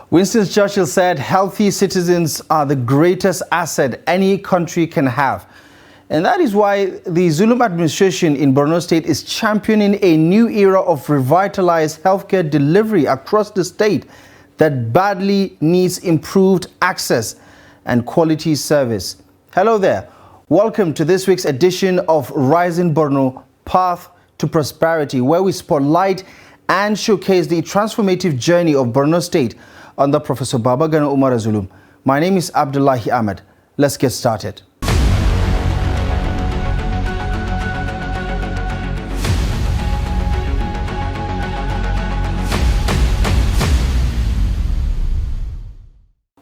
Winston Churchill said healthy citizens are the greatest asset any country can have. And that is why the Zulum administration in Borno State is championing a new era of revitalized healthcare delivery across the state that badly needs improved access and quality service. Hello there. Welcome to this week's edition of Rising Borno, Path to Prosperity, where we spotlight and showcase the transformative journey of Borno State under Professor Babagana Umar Zulum. My name is Abdullahi Ahmed. Let's get started.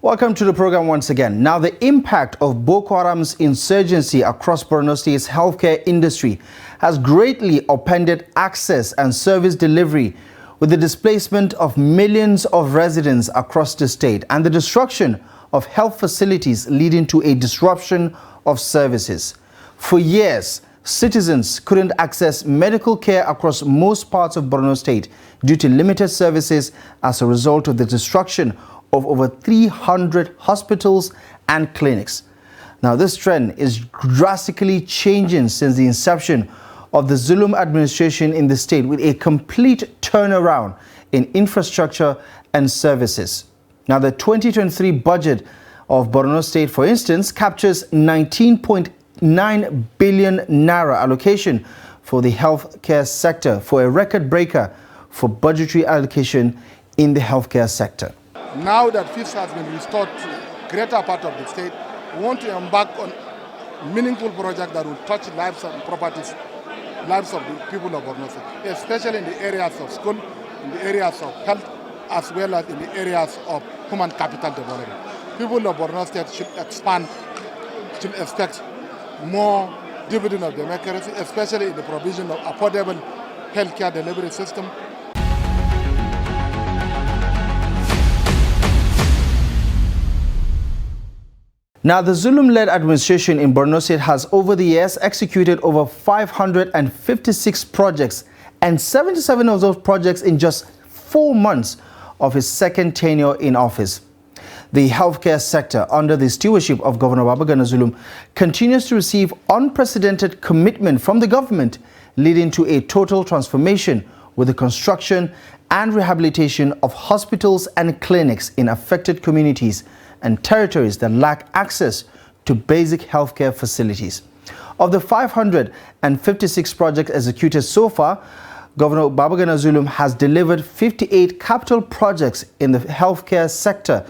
Welcome to the program once again. Now, the impact of Boko Haram's insurgency across Borno State's healthcare industry has greatly upended access and service delivery, with the displacement of millions of residents across the state and the destruction of health facilities leading to a disruption of services. For years, citizens couldn't access medical care across most parts of Borno State due to limited services as a result of the destruction of over 300 hospitals and clinics. Now, this trend is drastically changing since the inception of the Zulum administration in the state, with a complete turnaround in infrastructure and services. Now, the 2023 budget of Borno State, for instance, captures 19.9 billion naira allocation for the healthcare sector, for a record breaker for budgetary allocation in the healthcare sector. Now that peace has been restored to greater part of the state, we want to embark on meaningful projects that will touch lives and properties, lives of the people of Borno State, especially in the areas of school, in the areas of health, as well as in the areas of human capital development. People of Borno State should expect more dividend of democracy, especially in the provision of affordable healthcare delivery system. Now, the Zulum-led administration in Borno State has over the years executed over 556 projects, and 77 of those projects in just 4 months of his second tenure in office. The healthcare sector, under the stewardship of Governor Babagana Zulum, continues to receive unprecedented commitment from the government, leading to a total transformation with the construction and rehabilitation of hospitals and clinics in affected communities and territories that lack access to basic healthcare facilities. Of the 556 projects executed so far, Governor Babagana Zulum has delivered 58 capital projects in the healthcare sector,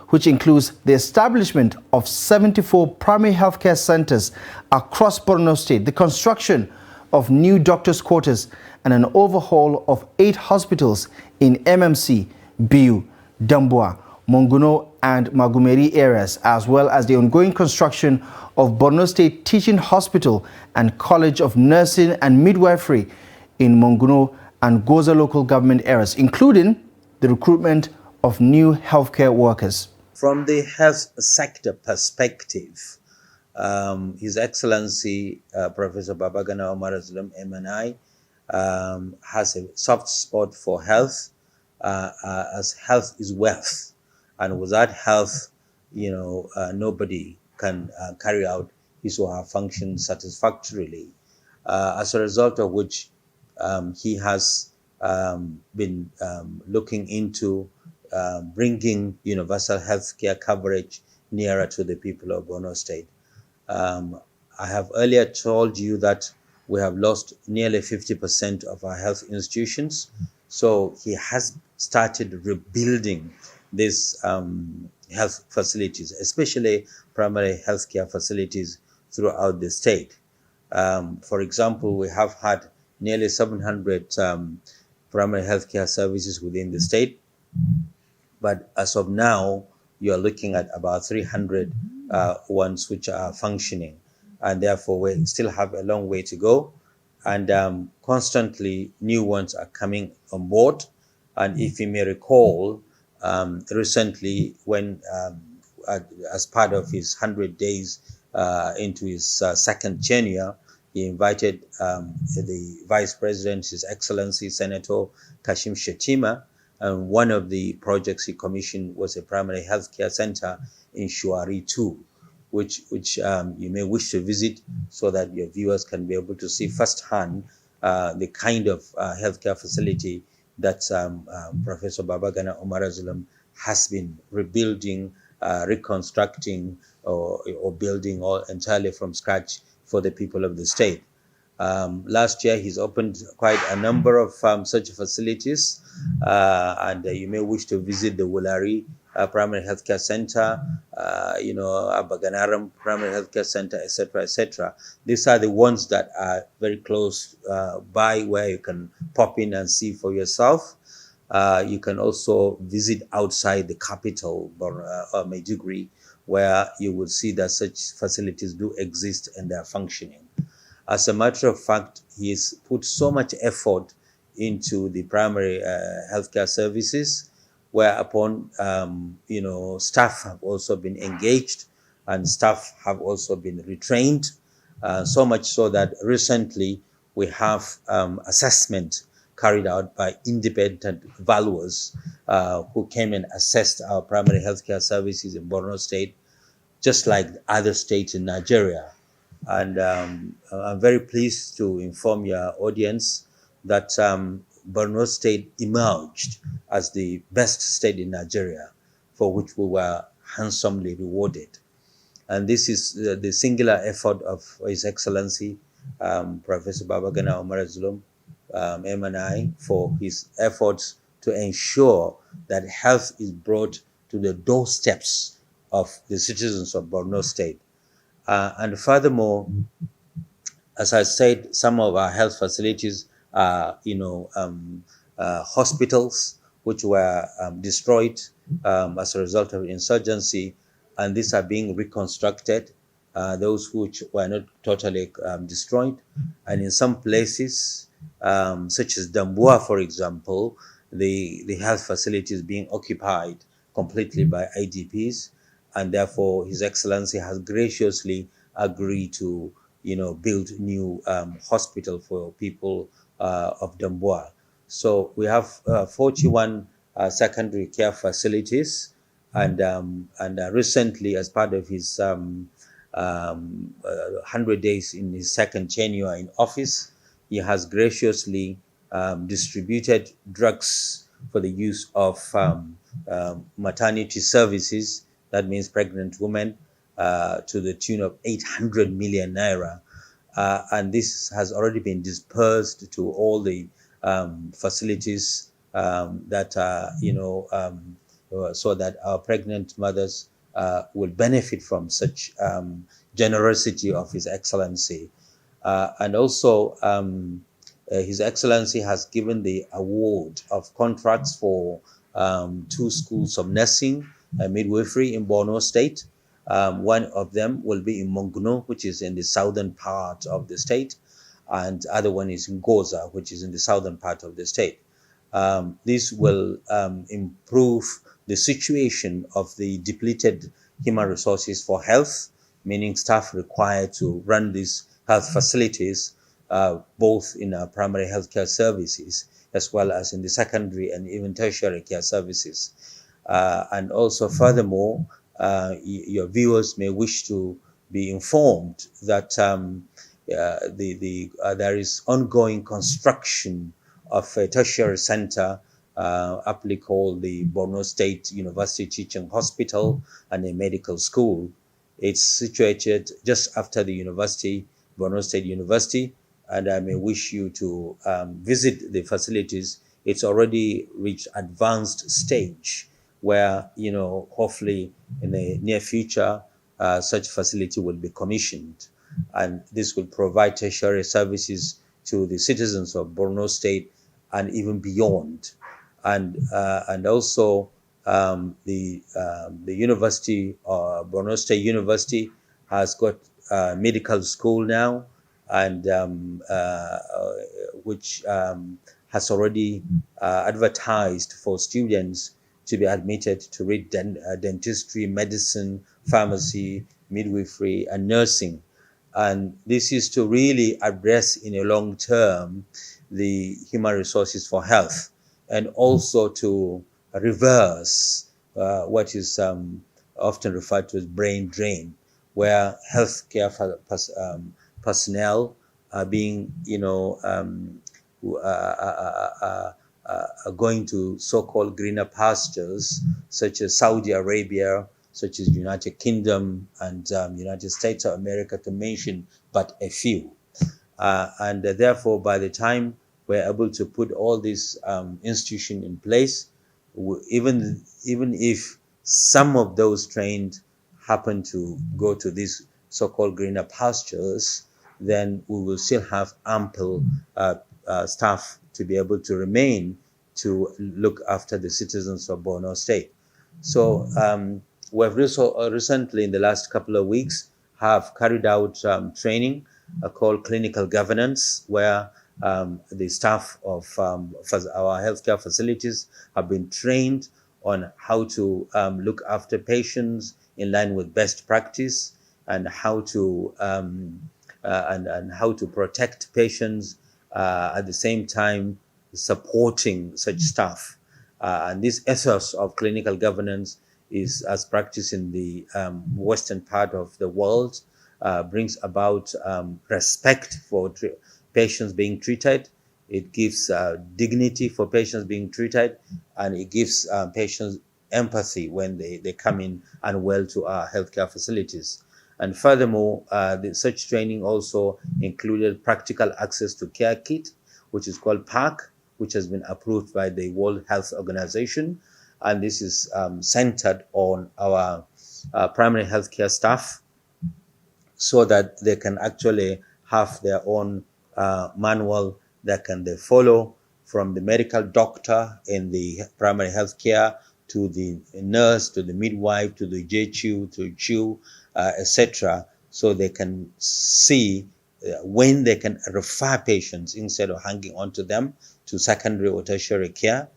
which includes the establishment of 74 primary healthcare centers across Borno State, the construction of new doctors' quarters, and an overhaul of 8 hospitals in MMC, Biu, Damboa, Monguno and Magumeri areas, as well as the ongoing construction of Borno State Teaching Hospital and College of Nursing and Midwifery in Monguno and Goza local government areas, including the recruitment of new healthcare workers. From the health sector perspective, His Excellency Professor Babagana Umar Zulum, MNI, has a soft spot for health, as health is wealth. And without health, nobody can carry out his or her function satisfactorily. As a result of which, he has been looking into bringing universal health care coverage nearer to the people of Borno State. I have earlier told you that we have lost nearly 50% of our health institutions. So he has started rebuilding these health facilities, especially primary healthcare facilities throughout the state. For example, we have had nearly 700 primary healthcare services within the state, but as of now, you are looking at about 300 ones which are functioning, and therefore we still have a long way to go, and constantly new ones are coming on board. And if you may recall, recently, when as part of his 100 days into his second tenure, he invited the Vice President, His Excellency Senator Kashim Shettima, And one of the projects he commissioned was a primary healthcare center in Shuari 2, which you may wish to visit so that your viewers can be able to see firsthand the kind of healthcare facility that Professor Babagana Omar Azulum has been rebuilding, reconstructing, or building all entirely from scratch for the people of the state. Last year, he's opened quite a number of such facilities, and you may wish to visit the Wulari Primary Healthcare Center, Abaganaram Primary Healthcare Center, etc., etc. These are the ones that are very close by, where you can pop in and see for yourself. You can also visit outside the capital, Maiduguri, where you will see that such facilities do exist and they are functioning. As a matter of fact, he's put so much effort into the primary healthcare services, whereupon staff have also been engaged and staff have also been retrained, so much so that recently we have assessment carried out by independent valuers who came and assessed our primary healthcare services in Borno State, just like other states in Nigeria. And I'm very pleased to inform your audience that Borno State emerged as the best state in Nigeria, for which we were handsomely rewarded. And this is the singular effort of His Excellency, Professor Babagana Omar Azulum, MNI, for his efforts to ensure that health is brought to the doorsteps of the citizens of Borno State. And furthermore, as I said, some of our health facilities are, hospitals which were destroyed as a result of insurgency, and these are being reconstructed. Those which were not totally destroyed, and in some places, such as Dambua, for example, the health facility is being occupied completely by IDPs, and therefore His Excellency has graciously agreed to, build new hospital for people of Dambua. So we have 41 secondary care facilities, and recently, as part of his 100 days in his second tenure in office, he has graciously distributed drugs for the use of maternity services, that means pregnant women, to the tune of 800 million naira. And this has already been dispersed to all the facilities that are, so that our pregnant mothers will benefit from such generosity of His Excellency. And also, His Excellency has given the award of contracts for 2 schools of nursing and midwifery in Borno State. One of them will be in Monguno, which is in the southern part of the state, and the other one is in Goza, which is in the southern part of the state. This will improve the situation of the depleted human resources for health, meaning staff required to run these health facilities, both in our primary healthcare services, as well as in the secondary and even tertiary care services. And also, furthermore, your viewers may wish to be informed that there is ongoing construction of a tertiary center, aptly called the Borno State University Teaching Hospital and a medical school. It's situated just after the university, Borno State University, and I may wish you to visit the facilities. It's already reached advanced stage where, hopefully in the near future, such facility will be commissioned. And this will provide tertiary services to the citizens of Borno State and even beyond. And also the university, Borno State University, has got a medical school now, and which has already advertised for students to be admitted to read dentistry, medicine, pharmacy, midwifery, and nursing. And this is to really address in a long term the human resources for health. and also to reverse what is often referred to as brain drain, where healthcare personnel are being, going to so-called greener pastures, such as Saudi Arabia, such as United Kingdom and United States of America, to mention but a few. And therefore, by the time we're able to put all these institutions in place, even if some of those trained happen to go to these so-called greener pastures, then we will still have ample staff to be able to remain to look after the citizens of Borno State. So we've recently, in the last couple of weeks, have carried out training called clinical governance, where the staff of our healthcare facilities have been trained on how to look after patients in line with best practice, and how to and how to protect patients at the same time supporting such staff. And this ethos of clinical governance is, as practiced in the western part of the world, brings about respect for patients being treated. It gives dignity for patients being treated, and it gives patients empathy when they come in unwell to our healthcare facilities. And furthermore, such training also included practical access to care kit, which is called PAC, which has been approved by the World Health Organization. And this is centered on our primary healthcare staff, so that they can actually have their own manual that they follow, from the medical doctor in the primary healthcare to the nurse, to the midwife, to the JQ, to CHU, etc., so they can see when they can refer patients instead of hanging on to them to secondary or tertiary care,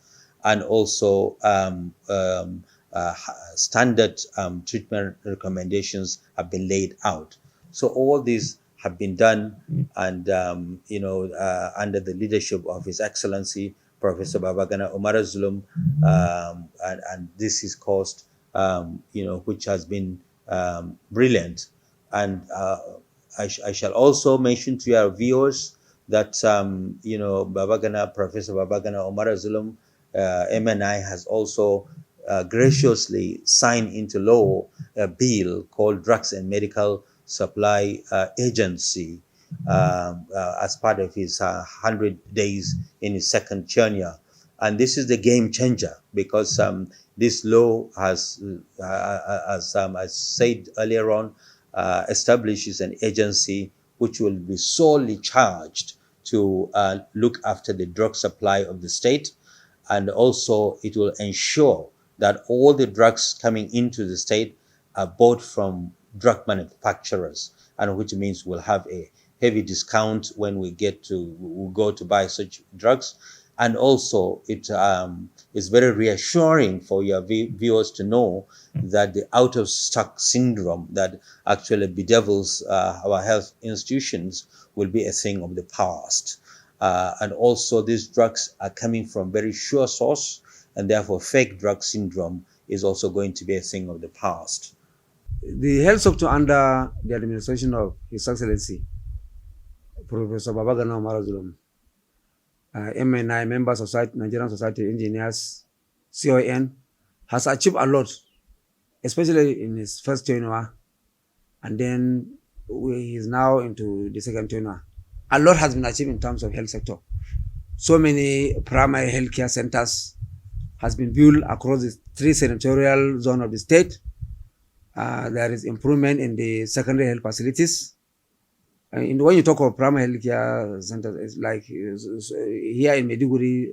and also standard treatment recommendations have been laid out. So all these have been done, and under the leadership of His Excellency Professor Babagana Umar Zulum, and this is caused, which has been brilliant. And I shall also mention to your viewers that Professor Babagana Umar Zulum, MNI, has also graciously signed into law a bill called Drugs and Medical Supply Agency, as part of his 100 days in his second tenure. And this is the game changer, because this law has, as I said earlier on, establishes an agency which will be solely charged to look after the drug supply of the state. And also it will ensure that all the drugs coming into the state are bought from drug manufacturers, and which means we'll have a heavy discount when we go to buy such drugs. And also it is very reassuring for your viewers to know that the out of stock syndrome that actually bedevils our health institutions will be a thing of the past. And also these drugs are coming from very sure source, and therefore fake drug syndrome is also going to be a thing of the past. The health sector under the administration of His Excellency Professor Babagana Umar Zulum, MNI, Members of Nigerian Society Engineers, CON, has achieved a lot, especially in his first tenure, and then he is now into the second tenure. A lot has been achieved in terms of health sector. So many primary healthcare centers has been built across the 3 senatorial zones of the state. There is improvement in the secondary health facilities. When you talk of primary healthcare centers, it's like here in Maiduguri,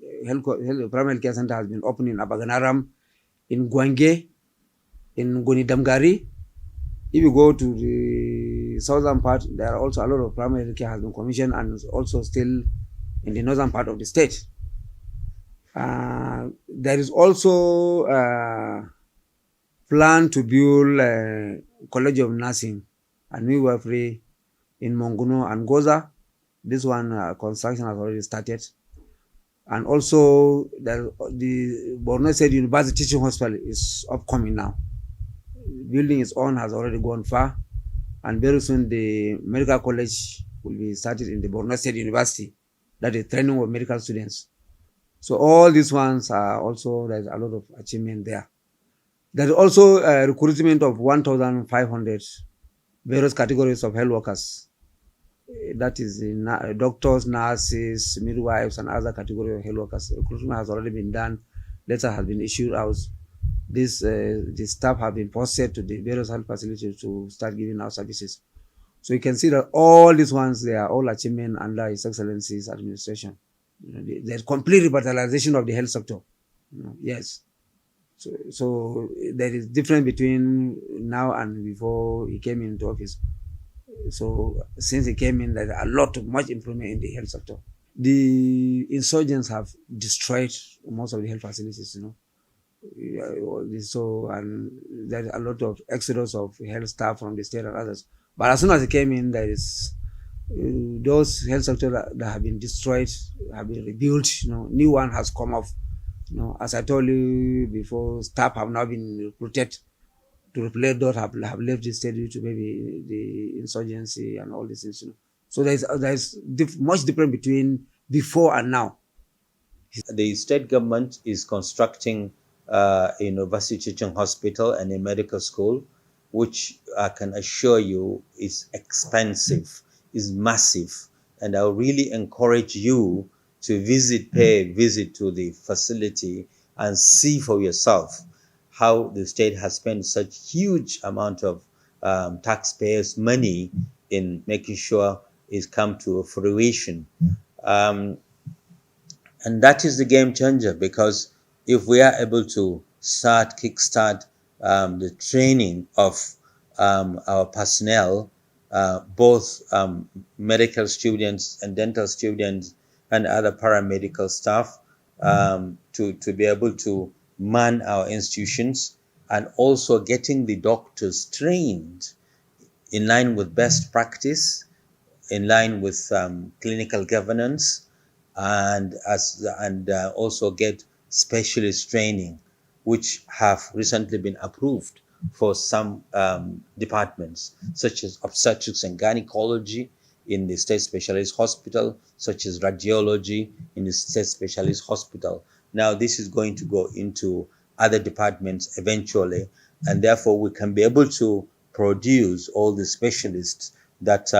primary healthcare center has been opened in Abaganaram, in Gwange, in Goni Damgari. If you go to the southern part, there are also a lot of primary healthcare has been commissioned, and also still in the northern part of the state. There is also plan to build a College of Nursing and Midwifery in Monguno and Goza. This one construction has already started. And also the Borno State University Teaching Hospital is upcoming now. Building its own has already gone far, and very soon the medical college will be started in the Borno State University, that is training of medical students. So all these ones are also, there's a lot of achievement there. There is also a recruitment of 1,500 various categories of health workers. That is doctors, nurses, midwives, and other categories of health workers. Recruitment has already been done. Letter has been issued out. The staff have been posted to the various health facilities to start giving out services. So you can see that all these ones, they are all achievement under His Excellency's administration. There's complete revitalization of the health sector. Yes. So there is difference between now and before he came into office. So since he came in, there's much improvement in the health sector. The insurgents have destroyed most of the health facilities, So, and there's a lot of exodus of health staff from the state and others. But as soon as he came in, there is those health sectors that have been destroyed have been rebuilt. New one has come off. As I told you before, staff have now been recruited to replace those have left the state due to maybe the insurgency and all these things. So there's much difference between before and now. The state government is constructing a university teaching hospital and a medical school, which I can assure you is expensive, is massive. And I really encourage you to pay a visit to the facility and see for yourself how the state has spent such huge amount of taxpayers' money in making sure it's come to fruition. And that is the game changer, because if we are able to kickstart the training of our personnel, both medical students and dental students and other paramedical staff, to be able to man our institutions, and also getting the doctors trained in line with best practice, in line with clinical governance, and also get specialist training, which have recently been approved for some departments, such as obstetrics and gynecology in the state specialist hospital, such as radiology in the state specialist hospital. Now this is going to go into other departments eventually, and therefore we can be able to produce all the specialists that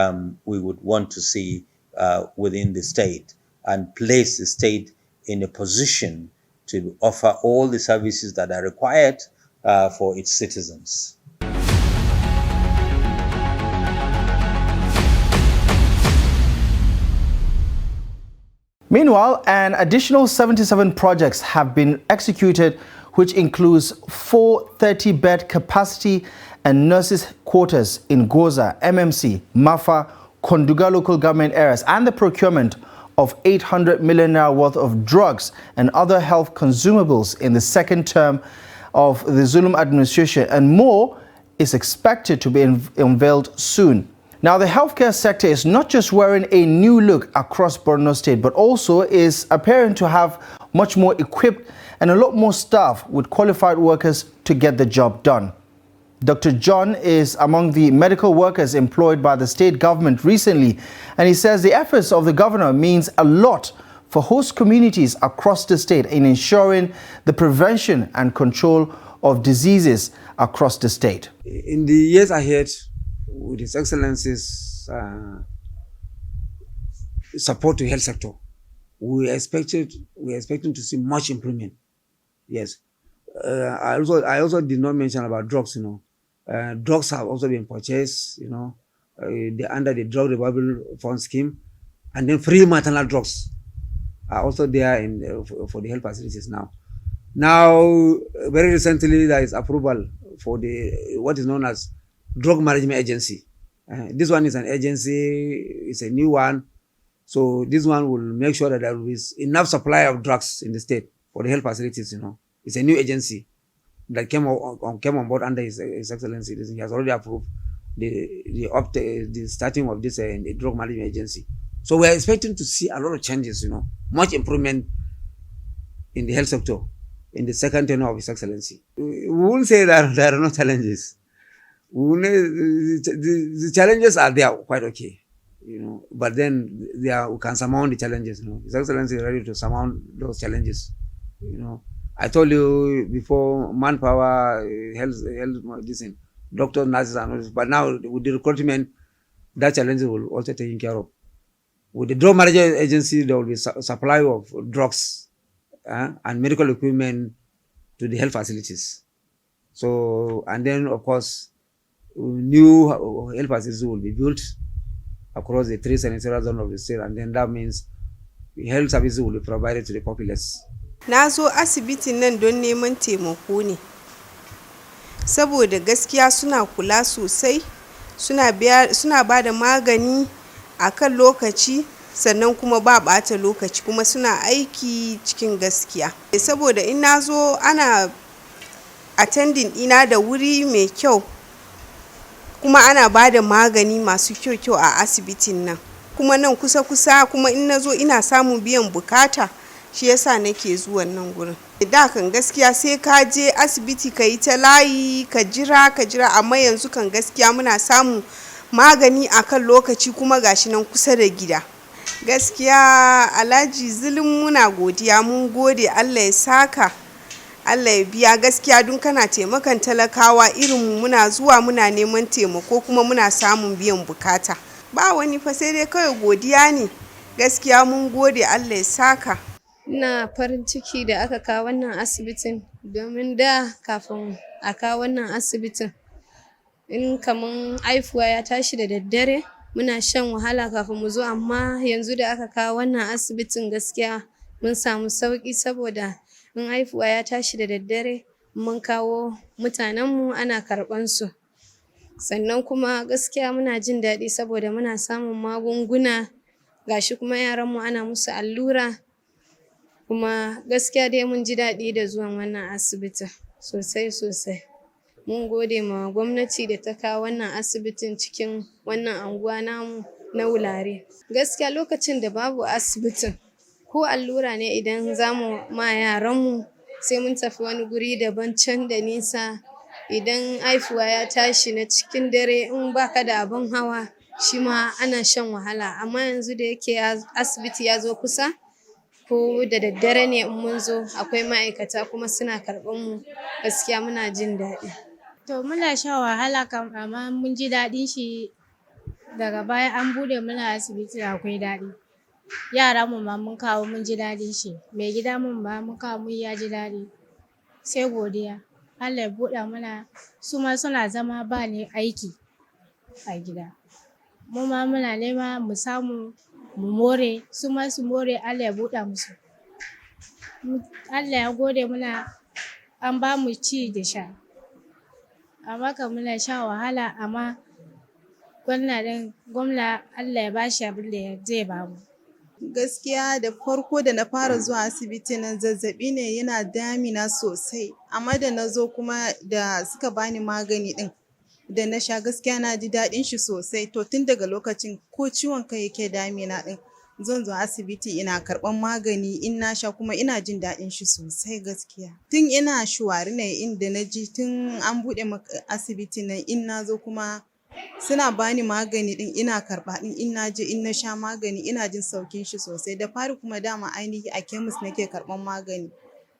we would want to see within the state, and place the state in a position to offer all the services that are required for its citizens. Meanwhile, an additional 77 projects have been executed, which includes 430-bed capacity and nurses' quarters in Goza, MMC, Mafa, Konduga local government areas, and the procurement of 800 million naira worth of drugs and other health consumables in the second term of the Zulum administration, and more is expected to be unveiled soon. Now, the healthcare sector is not just wearing a new look across Borno State, but also is appearing to have much more equipped and a lot more staff with qualified workers to get the job done. Dr. John is among the medical workers employed by the state government recently, and he says the efforts of the governor means a lot for host communities across the state in ensuring the prevention and control of diseases across the state. In the years ahead, with His Excellency's support to health sector, we are expecting to see much improvement. Yes. I also did not mention about drugs. Drugs have also been purchased. Under the drug revival fund scheme, and then free maternal drugs are also there for the health facilities now. Now, very recently, there is approval for what is known as Drug Management Agency. This one is an agency, it's a new one. So this one will make sure that there is enough supply of drugs in the state for the health facilities. It's a new agency that came on board under His Excellency. He has already approved the starting of this Drug Management Agency. So we are expecting to see a lot of changes, much improvement in the health sector in the second tenure of His Excellency. We won't say that there are no challenges. The challenges are there, quite okay, but then we can surmount the challenges. His Excellency is ready to surmount those challenges. I told you before, manpower, health, doctors, nurses, and all this, but now with the recruitment, that challenge will also taken care of. With the drug management agency, there will be supply of drugs and medical equipment to the health facilities. So, and then of course, new health facilities will be built across the 3 senatorial zones of the state, and then that means health services will be provided to the populace. Na zo asibitin nan don neman taimako ne, saboda gaskiya suna kula sosai, suna ba da magani a kan lokaci, sannan kuma ba ɓata lokaci, kuma suna aiki cikin gaskiya. Saboda in na zo ana attending ina da wuri mai kyau, kuma ana ba da magani masu kyau a asibitin nan. Kuma nan kusa-kusa, kuma in na zo ina samun biyan bukata, shi yasa nake zuwan nan gurin. Da kan gaskiya sai ka je asibiti ka yi ta layi ka jira, amma yanzu kan gaskiya muna samun magani a kan lokaci, kuma gashi nan kusa da gida. Gaskiya Alhaji Zulum muna godiya, mun gode, Allah ya saka, Allah ya biya. Gaskiya dun kana taimakon talakawa irinmu, muna zuwa muna neman taimako kuma muna samun biyan bukata. Ba wani fa, sai dai kawai godiya ne. Gaskiya mun gode, Allah ya saka. Ina farin ciki da aka kawo wannan asibitin, domin da kafin a kawo wannan asibitin, in kaman haifuwa ya tashi da daddare muna shan wahala kafin mu zo, amma yanzu da aka kawo wannan asibitin gaskiya mun samu sauki, saboda in haifuwa ya tashi da daddare mun kawo mutanenmu ana karɓan su. Sannan kuma gaskiya muna jin daɗi saboda muna samun magunguna, gashi kuma yaranmu ana musu allura. Kuma gaskiya dai mun ji daɗi da zuwan wannan asibitin sosai. Mun gode ma gwamnati da ta kawo wannan asibitin cikin wannan anguwa namu na Wulare. Gaskiya lokacin da babu asibitin, ko allura ne idan za mu ma yaranmu sai mun tafi wani guri daban can da nisa. Idan haifuwa ya tashi na cikin dare, in baka da abin hawa, shi ma ana shan wahala. Amma yanzu da yake asibiti ya zo kusa, ko da daddare ne in mun zo akwai ma'aikata kuma suna karɓan mu, gaskiya muna jin daɗi. To muna shan wahala kam, amma mun ji daɗin shi. Daga baya an buɗe mana asibiti, akwai daɗi. Yaran mu ma mun kawo mun ji daɗin shi. Mai gida mun ma mun kawo mun ya ji daɗi. Sai godiya. Allah ya buɗa mana, su ma suna zama ba ne aiki a gida. Mu ma muna nema mu samu mu more, su ma su more, Allah ya buɗa musu. Allah ya gode muna, an ba mu ci da sha. Amma kam muna sha wahala, amma gwamna Allah ya bashi abin da zai ba mu. Gaskiya da farko da na fara zuwa asibiti nan, zazzaɓi ne yana damina sosai, amma da na zo kuma da suka bani magani ɗin da na sha, gaskiya na ji daɗin shi sosai. To tun daga lokacin ko ciwon kai yake damina ɗin, zan zo asibiti ina karɓan magani, in na sha kuma ina jin daɗin shi sosai gaskiya. Tun ina Shuwari ne inda na ji, tun an buɗe asibiti nan, in na zo kuma suna bani magani ɗin ina karɓa ɗin, in na je in na sha magani ina jin saukin shi sosai. Da fari kuma dama ainihi a kemis nake karɓan magani.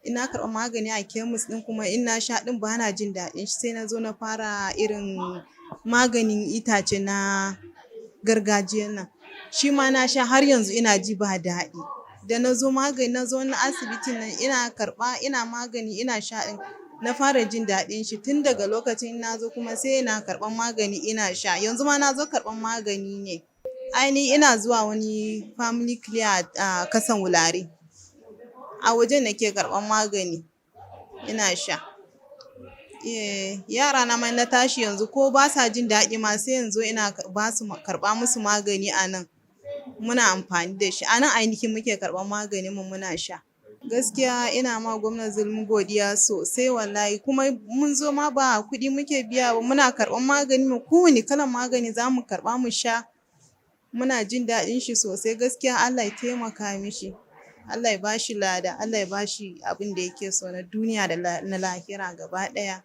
Ina karɓan magani a kemis ɗin, kuma in na sha ɗin ba na jin daɗin shi, sai na zo na fara irin maganin itace na gargajiyan nan. Shi ma na sha, har yanzu ina ji ba daɗi. Da na zo na asibitin nan ina karɓa, ina magani ina sha ɗin, na fara jin daɗin shi. Tun daga lokacin na zo kuma sai ina karɓan magani ina sha. Yanzu ma na zo karɓan magani ne. Ainihi ina zuwa wani family care a kasan Wulare. A wajen nake karɓan magani ina sha. Yara na ma na tashi yanzu ko ba sa jin daɗi ma, sai yanzu ina karɓa musu magani a nan. Muna amfani da shi. A nan ainihi muke karɓan maganin mu muna sha. Gaskiya ina ma gwamnan Zulum godiya sosai wallahi, kuma mun zo ma ba kuɗi muke biya ba, muna karɓan magani mu, kowane kalan magani za mu karɓa mu sha. Muna jin daɗin shi sosai gaskiya, Allah ya taimaka mishi. Allah ya bashi lada, Allah ya bashi abin da yake so na duniya da na lahira gaba ɗaya.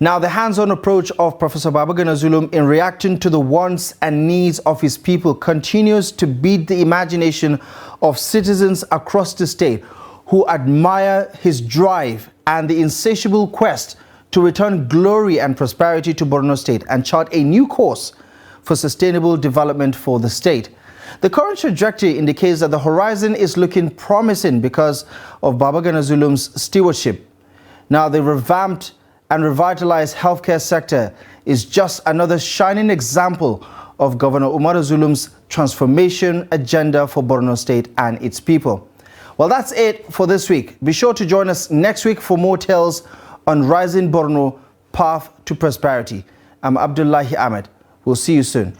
Now, the hands-on approach of Professor Babagana Zulum in reacting to the wants and needs of his people continues to beat the imagination of citizens across the state who admire his drive and the insatiable quest to return glory and prosperity to Borno State and chart a new course for sustainable development for the state. The current trajectory indicates that the horizon is looking promising because of Babagana Zulum's stewardship. Now, the revamped and revitalized healthcare sector is just another shining example of Governor Umar Zulum's transformation agenda for Borno State and its people. Well, that's it for this week. Be sure to join us next week for more tales on Rising Borno, Path to Prosperity. I'm Abdullahi Ahmed. We'll see you soon.